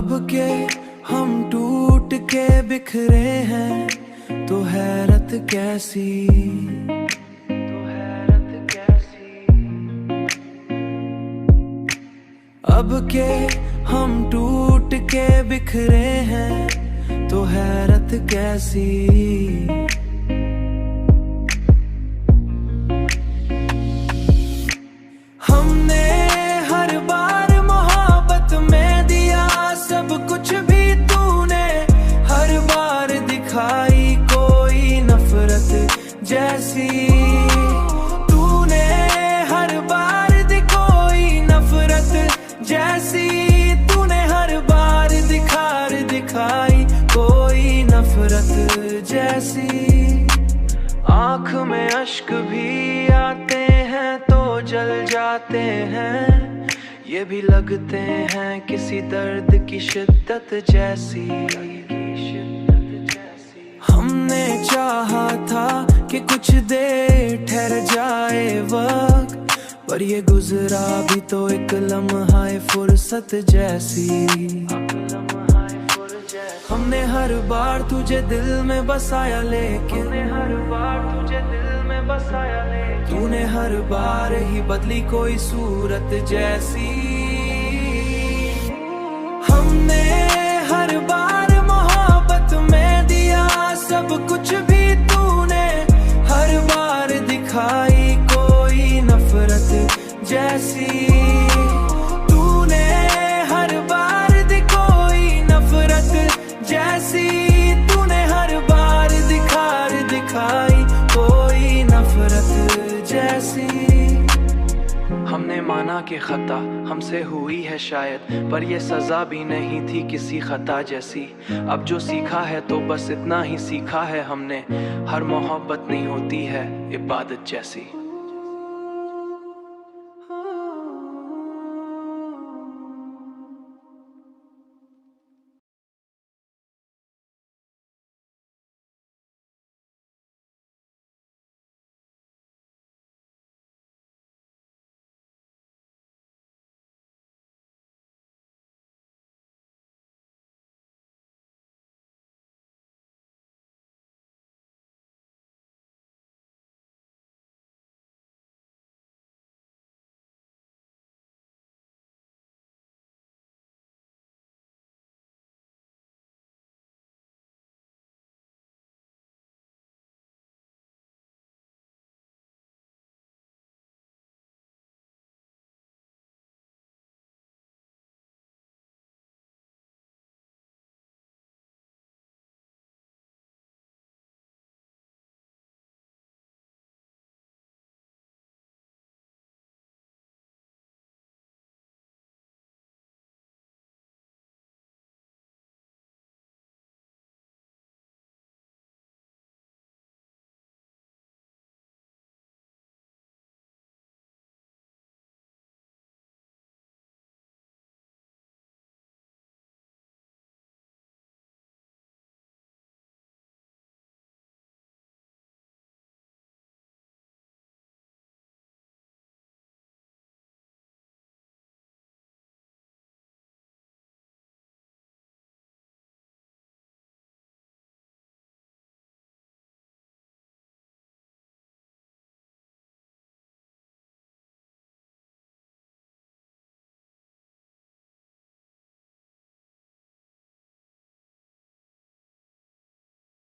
अब के हम टूट के बिखरे हैं तो हैरत कैसी, अब के हम टूट के बिखरे हैं तो हैरत कैसी। हमने हर बार मोहब्बत में दिया सब कुछ भी तूने हर बार दिखाई कोई नफरत जैसी। तूने हर बार कोई नफरत जैसी, तूने हर बार दिखाई कोई नफरत जैसी। आँख में अश्क भी आते हैं तो जल जाते हैं, ये भी लगते हैं किसी दर्द की शिद्दत जैसी। हमने चाहा था कि कुछ देर ठहर जाए वक्त, पर ये गुजरा भी तो एक लम्हा फुर्सत जैसी। हमने हर बार तुझे दिल में बसाया लेकिन हर बार तुझे दिल में बसाया लेकिन तूने हर बार ही बदली कोई सूरत जैसी। हमने हर बार मोहब्बत में दिया सब कुछ भी तूने हर बार दिखाई कोई नफरत जैसी। तूने हर बार कोई नफरत जैसी, तूने हर बार दिखाई कोई नफरत जैसी। हमने माना कि खता हमसे हुई है शायद, पर ये सजा भी नहीं थी किसी खता जैसी। अब जो सीखा है तो बस इतना ही सीखा है हमने, हर मोहब्बत नहीं होती है इबादत जैसी।